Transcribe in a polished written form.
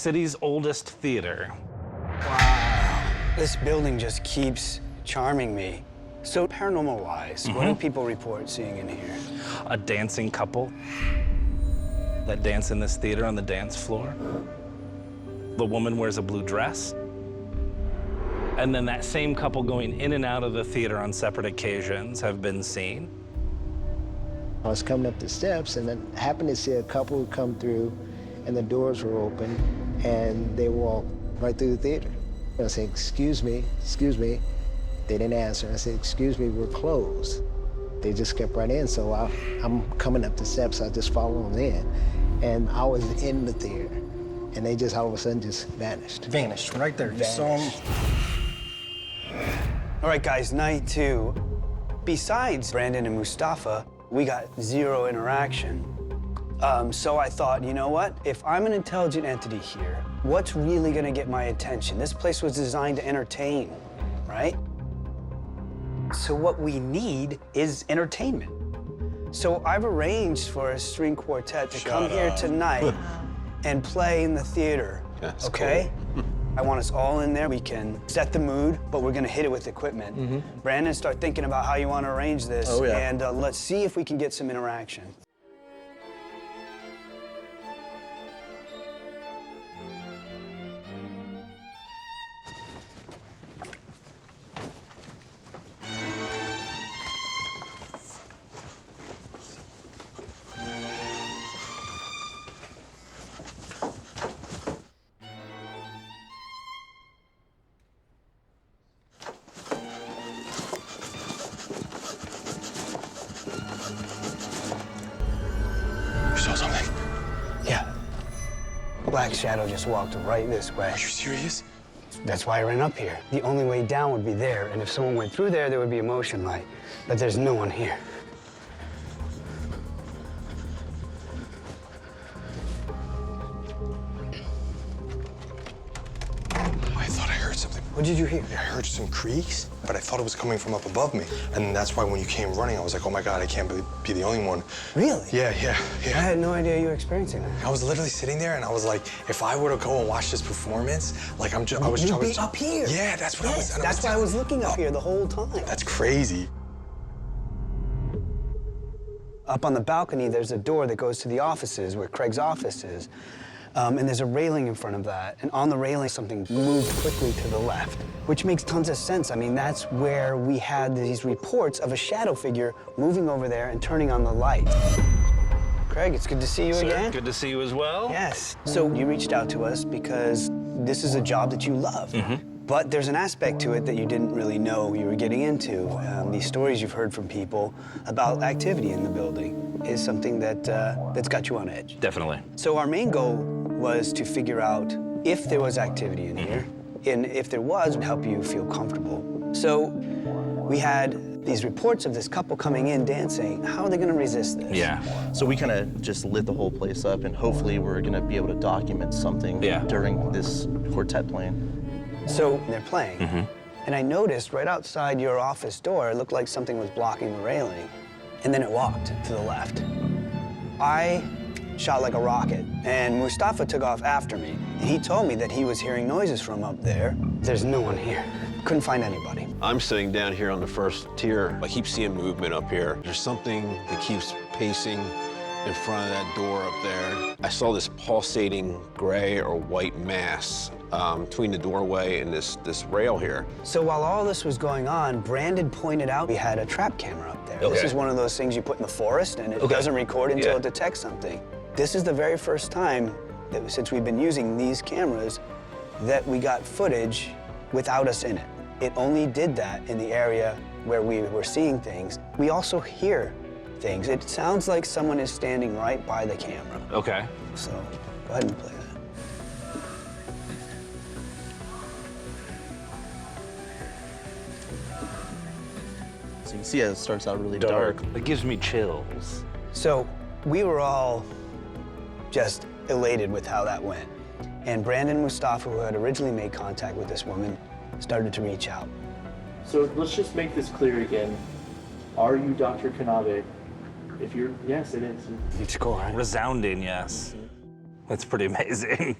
city's oldest theater. Wow. This building just keeps charming me. So paranormal-wise, what do people report seeing in here? A dancing couple that dance in this theater on the dance floor. The woman wears a blue dress. And then that same couple going in and out of the theater on separate occasions have been seen. I was coming up the steps and then happened to see a couple come through and the doors were open and they walked right through the theater. I said, excuse me, excuse me. They didn't answer. I said, excuse me, we're closed. They just kept right in, so I'm coming up the steps, I just follow them in. And I was in the theater, and they just all of a sudden just vanished. Vanished, right there, you saw them. All right, guys, night 2. Besides Brandon and Mustafa, we got 0 interaction. So I thought, you know what? If I'm an intelligent entity here, what's really gonna get my attention? This place was designed to entertain, right? So what we need is entertainment. So I've arranged for a string quartet to come here tonight and play in the theater, okay? Cool. I want us all in there. We can set the mood, but we're gonna hit it with equipment. Brandon, start thinking about how you want to arrange this, and let's see if we can get some interaction. Saw something? Yeah. Black shadow just walked right this way. Are you serious? That's why I ran up here. The only way down would be there, and if someone went through there, there would be a motion light. But there's no one here. I thought I heard something. What did you hear? I heard some creaks, but I thought it was coming from up above me. And that's why when you came running, I was like, oh my God, I can't be the only one. Really? Yeah. I had no idea you were experiencing that. I was literally sitting there and I was like, if I were to go and watch this performance, like You'd be up here. Yeah, that's what I was. That's why I was looking up here the whole time. That's crazy. Up on the balcony, there's a door that goes to the offices, where Craig's office is. And there's a railing in front of that. And on the railing, something moved quickly to the left, which makes tons of sense. I mean, that's where we had these reports of a shadow figure moving over there and turning on the light. Craig, it's good to see you again. Good to see you as well. Yes. So you reached out to us because this is a job that you love. But there's an aspect to it that you didn't really know you were getting into. These stories you've heard from people about activity in the building is something that, that's got you on edge. Definitely. So our main goal was to figure out if there was activity in here, and if there was, help you feel comfortable. So we had these reports of this couple coming in dancing. How are they gonna resist this? Yeah. So we kind of just lit the whole place up, and hopefully we're gonna be able to document something during this quartet playing. So they're playing, and I noticed right outside your office door, it looked like something was blocking the railing, and then it walked to the left. I shot like a rocket, and Mustafa took off after me. And he told me that he was hearing noises from up there. There's no one here. Couldn't find anybody. I'm sitting down here on the first tier. I keep seeing movement up here. There's something that keeps pacing in front of that door up there. I saw this pulsating gray or white mass between the doorway and this rail here. So while all this was going on, Brandon pointed out we had a trap camera up there. Okay. This is one of those things you put in the forest, and it doesn't record until it detects something. This is the very first time that, since we've been using these cameras, that we got footage without us in it. It only did that in the area where we were seeing things. We also hear things. It sounds like someone is standing right by the camera. Okay. So go ahead and play that. So you can see how it starts out really dark. It gives me chills. So we were all just elated with how that went. And Brandon and Mustafa, who had originally made contact with this woman, started to reach out. So let's just make this clear again. Are you Dr. Kanabe? If you're, yes, it is. It's cool, right? Resounding yes. That's pretty amazing.